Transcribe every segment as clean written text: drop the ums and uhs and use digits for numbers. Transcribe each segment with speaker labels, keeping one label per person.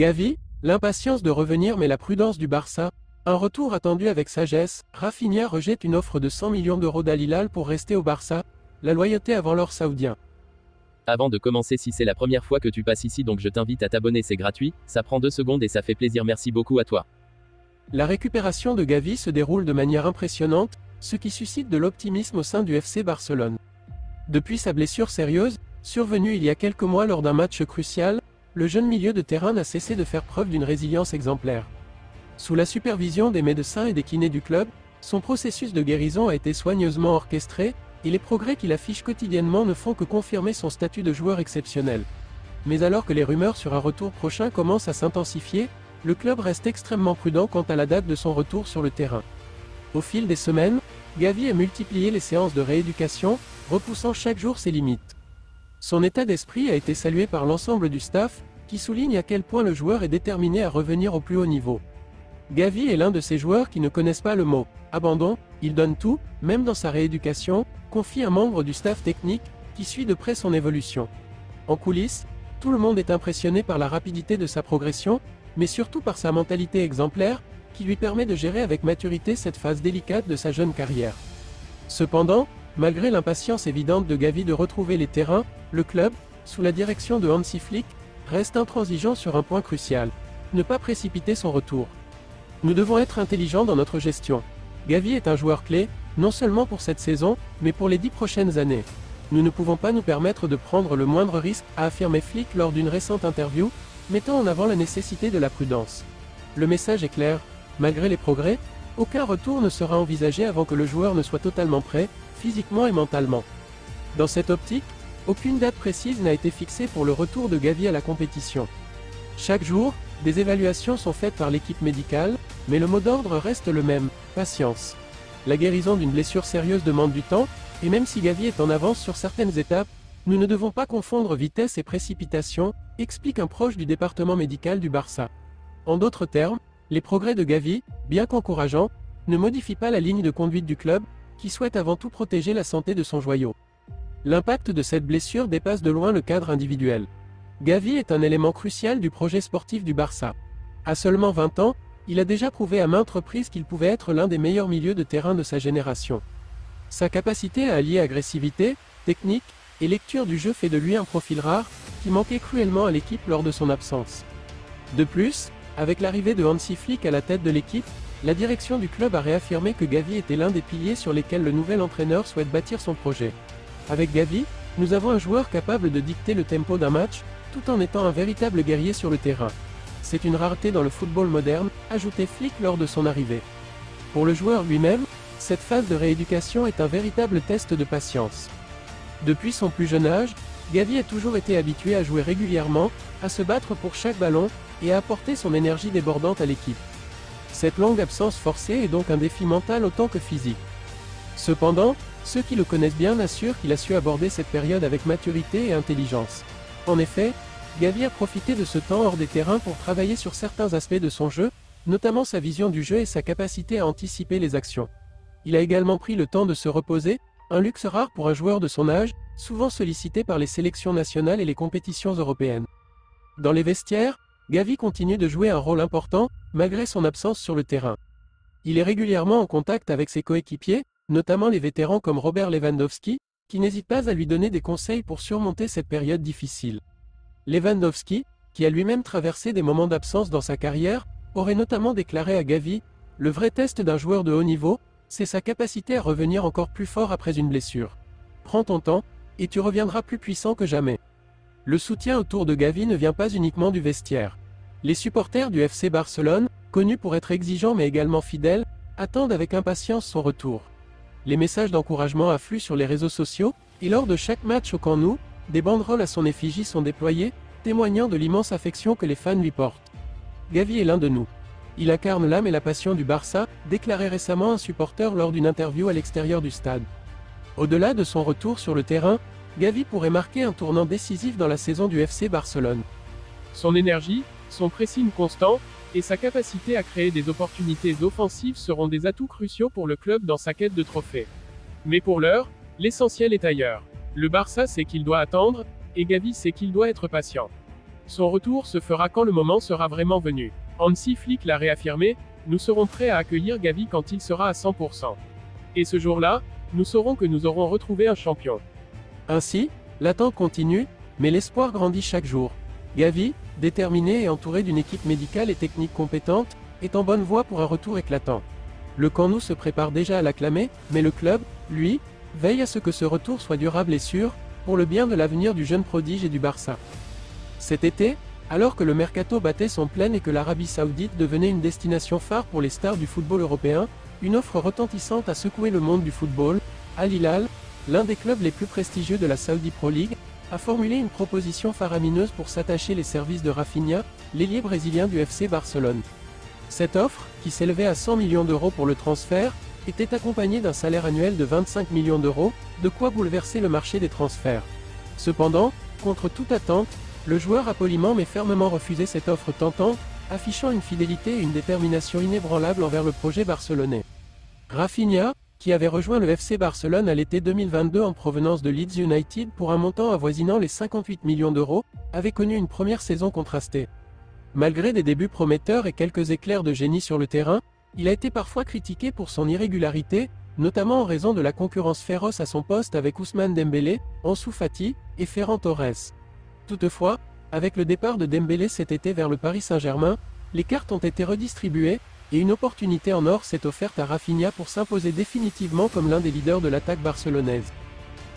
Speaker 1: Gavi, l'impatience de revenir mais la prudence du Barça, un retour attendu avec sagesse. Rafinha rejette une offre de 100 millions d'euros d'Al Hilal pour rester au Barça, la loyauté avant l'or saoudien.
Speaker 2: Avant de commencer, si c'est la première fois que tu passes ici, donc je t'invite à t'abonner, c'est gratuit, ça prend 2 secondes et ça fait plaisir, merci beaucoup à toi.
Speaker 1: La récupération de Gavi se déroule de manière impressionnante, ce qui suscite de l'optimisme au sein du FC Barcelone. Depuis sa blessure sérieuse, survenue il y a quelques mois lors d'un match crucial, le jeune milieu de terrain n'a cessé de faire preuve d'une résilience exemplaire. Sous la supervision des médecins et des kinés du club, son processus de guérison a été soigneusement orchestré, et les progrès qu'il affiche quotidiennement ne font que confirmer son statut de joueur exceptionnel. Mais alors que les rumeurs sur un retour prochain commencent à s'intensifier, le club reste extrêmement prudent quant à la date de son retour sur le terrain. Au fil des semaines, Gavi a multiplié les séances de rééducation, repoussant chaque jour ses limites. Son état d'esprit a été salué par l'ensemble du staff, qui souligne à quel point le joueur est déterminé à revenir au plus haut niveau. Gavi est l'un de ces joueurs qui ne connaissent pas le mot « abandon », il donne tout, même dans sa rééducation, confie un membre du staff technique, qui suit de près son évolution. En coulisses, tout le monde est impressionné par la rapidité de sa progression, mais surtout par sa mentalité exemplaire, qui lui permet de gérer avec maturité cette phase délicate de sa jeune carrière. Cependant, malgré l'impatience évidente de Gavi de retrouver les terrains, le club, sous la direction de Hansi Flick, reste intransigeant sur un point crucial: ne pas précipiter son retour. Nous devons être intelligents dans notre gestion. Gavi est un joueur clé, non seulement pour cette saison, mais pour les 10 prochaines années. Nous ne pouvons pas nous permettre de prendre le moindre risque, a affirmé Flick lors d'une récente interview, mettant en avant la nécessité de la prudence. Le message est clair, malgré les progrès, aucun retour ne sera envisagé avant que le joueur ne soit totalement prêt, physiquement et mentalement. Dans cette optique, aucune date précise n'a été fixée pour le retour de Gavi à la compétition. Chaque jour, des évaluations sont faites par l'équipe médicale, mais le mot d'ordre reste le même: patience. La guérison d'une blessure sérieuse demande du temps, et même si Gavi est en avance sur certaines étapes, nous ne devons pas confondre vitesse et précipitation, explique un proche du département médical du Barça. En d'autres termes, les progrès de Gavi, bien qu'encourageants, ne modifient pas la ligne de conduite du club, qui souhaite avant tout protéger la santé de son joyau. L'impact de cette blessure dépasse de loin le cadre individuel. Gavi est un élément crucial du projet sportif du Barça. À seulement 20 ans, il a déjà prouvé à maintes reprises qu'il pouvait être l'un des meilleurs milieux de terrain de sa génération. Sa capacité à allier agressivité, technique et lecture du jeu fait de lui un profil rare, qui manquait cruellement à l'équipe lors de son absence. De plus, avec l'arrivée de Hansi Flick à la tête de l'équipe, la direction du club a réaffirmé que Gavi était l'un des piliers sur lesquels le nouvel entraîneur souhaite bâtir son projet. Avec Gavi, nous avons un joueur capable de dicter le tempo d'un match, tout en étant un véritable guerrier sur le terrain. C'est une rareté dans le football moderne, ajoutait Flick lors de son arrivée. Pour le joueur lui-même, cette phase de rééducation est un véritable test de patience. Depuis son plus jeune âge, Gavi a toujours été habitué à jouer régulièrement, à se battre pour chaque ballon, et à apporter son énergie débordante à l'équipe. Cette longue absence forcée est donc un défi mental autant que physique. Cependant, ceux qui le connaissent bien assurent qu'il a su aborder cette période avec maturité et intelligence. En effet, Gavi a profité de ce temps hors des terrains pour travailler sur certains aspects de son jeu, notamment sa vision du jeu et sa capacité à anticiper les actions. Il a également pris le temps de se reposer, un luxe rare pour un joueur de son âge, souvent sollicité par les sélections nationales et les compétitions européennes. Dans les vestiaires, Gavi continue de jouer un rôle important, malgré son absence sur le terrain. Il est régulièrement en contact avec ses coéquipiers, notamment les vétérans comme Robert Lewandowski, qui n'hésitent pas à lui donner des conseils pour surmonter cette période difficile. Lewandowski, qui a lui-même traversé des moments d'absence dans sa carrière, aurait notamment déclaré à Gavi: « Le vrai test d'un joueur de haut niveau, c'est sa capacité à revenir encore plus fort après une blessure. Prends ton temps, et tu reviendras plus puissant que jamais. » Le soutien autour de Gavi ne vient pas uniquement du vestiaire. Les supporters du FC Barcelone, connus pour être exigeants mais également fidèles, attendent avec impatience son retour. Les messages d'encouragement affluent sur les réseaux sociaux, et lors de chaque match au Camp Nou, des banderoles à son effigie sont déployées, témoignant de l'immense affection que les fans lui portent. Gavi est l'un de nous. Il incarne l'âme et la passion du Barça, déclarait récemment un supporter lors d'une interview à l'extérieur du stade. Au-delà de son retour sur le terrain, Gavi pourrait marquer un tournant décisif dans la saison du FC Barcelone. Son énergie, son pressing constant, et sa capacité à créer des opportunités offensives seront des atouts cruciaux pour le club dans sa quête de trophées. Mais pour l'heure, l'essentiel est ailleurs. Le Barça sait qu'il doit attendre, et Gavi sait qu'il doit être patient. Son retour se fera quand le moment sera vraiment venu. Hansi Flick l'a réaffirmé, nous serons prêts à accueillir Gavi quand il sera à 100%. Et ce jour-là, nous saurons que nous aurons retrouvé un champion. Ainsi, l'attente continue, mais l'espoir grandit chaque jour. Gavi, déterminé et entouré d'une équipe médicale et technique compétente, est en bonne voie pour un retour éclatant. Le Camp Nou se prépare déjà à l'acclamer, mais le club, lui, veille à ce que ce retour soit durable et sûr, pour le bien de l'avenir du jeune prodige et du Barça. Cet été, alors que le mercato battait son plein et que l'Arabie Saoudite devenait une destination phare pour les stars du football européen, une offre retentissante a secoué le monde du football. Al Hilal, l'un des clubs les plus prestigieux de la Saudi Pro League, a formulé une proposition faramineuse pour s'attacher les services de Rafinha, l'ailier brésilien du FC Barcelone. Cette offre, qui s'élevait à 100 millions d'euros pour le transfert, était accompagnée d'un salaire annuel de 25 millions d'euros, de quoi bouleverser le marché des transferts. Cependant, contre toute attente, le joueur a poliment mais fermement refusé cette offre tentante, affichant une fidélité et une détermination inébranlables envers le projet barcelonais. Rafinha, qui avait rejoint le FC Barcelone à l'été 2022 en provenance de Leeds United pour un montant avoisinant les 58 millions d'euros, avait connu une première saison contrastée. Malgré des débuts prometteurs et quelques éclairs de génie sur le terrain, il a été parfois critiqué pour son irrégularité, notamment en raison de la concurrence féroce à son poste avec Ousmane Dembélé, Ansu Fati et Ferran Torres. Toutefois, avec le départ de Dembélé cet été vers le Paris Saint-Germain, les cartes ont été redistribuées, et une opportunité en or s'est offerte à Rafinha pour s'imposer définitivement comme l'un des leaders de l'attaque barcelonaise.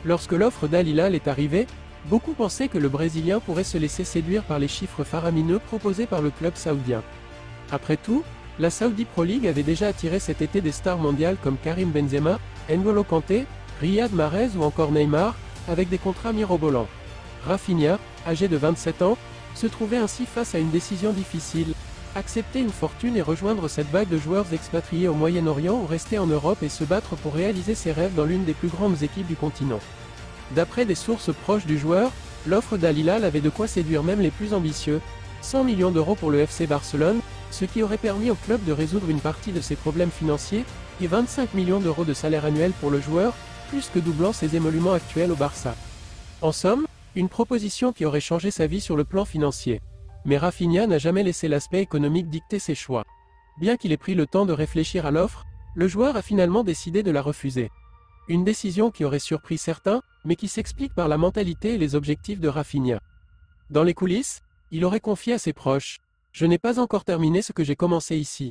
Speaker 1: Lorsque l'offre d'Al Hilal est arrivée, beaucoup pensaient que le Brésilien pourrait se laisser séduire par les chiffres faramineux proposés par le club saoudien. Après tout, la Saudi Pro League avait déjà attiré cet été des stars mondiales comme Karim Benzema, N'Golo Kanté, Riyad Mahrez ou encore Neymar, avec des contrats mirobolants. Rafinha, âgé de 27 ans, se trouvait ainsi face à une décision difficile. Accepter une fortune et rejoindre cette vague de joueurs expatriés au Moyen-Orient ou rester en Europe et se battre pour réaliser ses rêves dans l'une des plus grandes équipes du continent. D'après des sources proches du joueur, l'offre d'Al Hilal avait de quoi séduire même les plus ambitieux. 100 millions d'euros pour le FC Barcelone, ce qui aurait permis au club de résoudre une partie de ses problèmes financiers, et 25 millions d'euros de salaire annuel pour le joueur, plus que doublant ses émoluments actuels au Barça. En somme, une proposition qui aurait changé sa vie sur le plan financier. Mais Rafinha n'a jamais laissé l'aspect économique dicter ses choix. Bien qu'il ait pris le temps de réfléchir à l'offre, le joueur a finalement décidé de la refuser. Une décision qui aurait surpris certains, mais qui s'explique par la mentalité et les objectifs de Rafinha. Dans les coulisses, il aurait confié à ses proches : « Je n'ai pas encore terminé ce que j'ai commencé ici.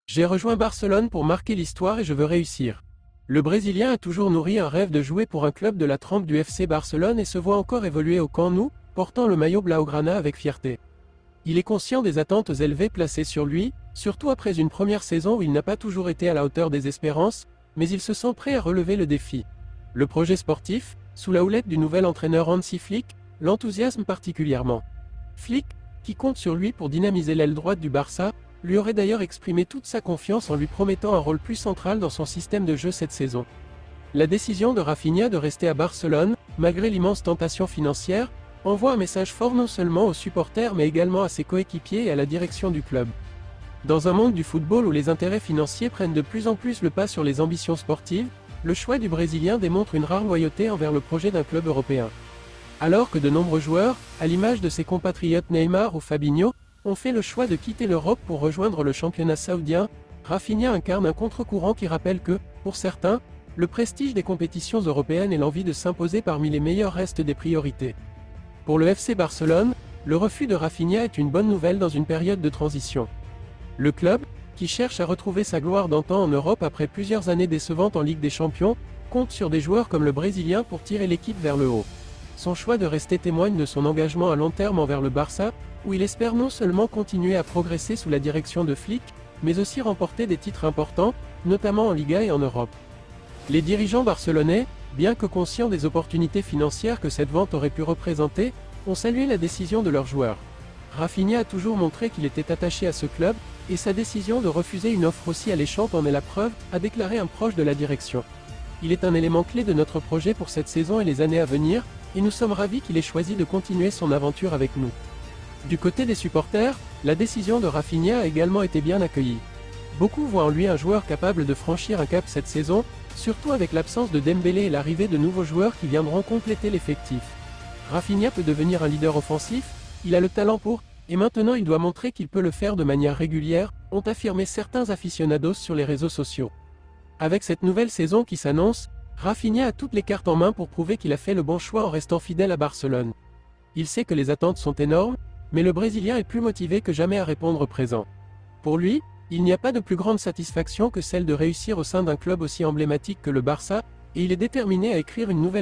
Speaker 1: J'ai rejoint Barcelone pour marquer l'histoire et je veux réussir. » Le Brésilien a toujours nourri un rêve de jouer pour un club de la trempe du FC Barcelone et se voit encore évoluer au Camp Nou, portant le maillot blaugrana avec fierté. Il est conscient des attentes élevées placées sur lui, surtout après une première saison où il n'a pas toujours été à la hauteur des espérances, mais il se sent prêt à relever le défi. Le projet sportif, sous la houlette du nouvel entraîneur Hansi Flick, l'enthousiasme particulièrement. Flick, qui compte sur lui pour dynamiser l'aile droite du Barça, lui aurait d'ailleurs exprimé toute sa confiance en lui promettant un rôle plus central dans son système de jeu cette saison. La décision de Rafinha de rester à Barcelone, malgré l'immense tentation financière, envoie un message fort non seulement aux supporters mais également à ses coéquipiers et à la direction du club. Dans un monde du football où les intérêts financiers prennent de plus en plus le pas sur les ambitions sportives, le choix du Brésilien démontre une rare loyauté envers le projet d'un club européen. Alors que de nombreux joueurs, à l'image de ses compatriotes Neymar ou Fabinho, ont fait le choix de quitter l'Europe pour rejoindre le championnat saoudien, Rafinha incarne un contre-courant qui rappelle que, pour certains, le prestige des compétitions européennes et l'envie de s'imposer parmi les meilleurs restent des priorités. Pour le FC Barcelone, le refus de Rafinha est une bonne nouvelle dans une période de transition. Le club, qui cherche à retrouver sa gloire d'antan en Europe après plusieurs années décevantes en Ligue des Champions, compte sur des joueurs comme le Brésilien pour tirer l'équipe vers le haut. Son choix de rester témoigne de son engagement à long terme envers le Barça, où il espère non seulement continuer à progresser sous la direction de Flick, mais aussi remporter des titres importants, notamment en Liga et en Europe. Les dirigeants barcelonais, bien que conscients des opportunités financières que cette vente aurait pu représenter, ont salué la décision de leur joueur. Rafinha a toujours montré qu'il était attaché à ce club, et sa décision de refuser une offre aussi alléchante en est la preuve, a déclaré un proche de la direction. Il est un élément clé de notre projet pour cette saison et les années à venir, et nous sommes ravis qu'il ait choisi de continuer son aventure avec nous. Du côté des supporters, la décision de Rafinha a également été bien accueillie. Beaucoup voient en lui un joueur capable de franchir un cap cette saison, surtout avec l'absence de Dembélé et l'arrivée de nouveaux joueurs qui viendront compléter l'effectif. Rafinha peut devenir un leader offensif, Il a le talent pour, et maintenant il doit montrer qu'il peut le faire de manière régulière, ont affirmé certains aficionados sur les réseaux sociaux. Avec cette nouvelle saison qui s'annonce, Rafinha a toutes les cartes en main pour prouver qu'il a fait le bon choix en restant fidèle à Barcelone. Il sait que les attentes sont énormes, mais le Brésilien est plus motivé que jamais à répondre présent. Pour lui, il n'y a pas de plus grande satisfaction que celle de réussir au sein d'un club aussi emblématique que le Barça, et il est déterminé à écrire une nouvelle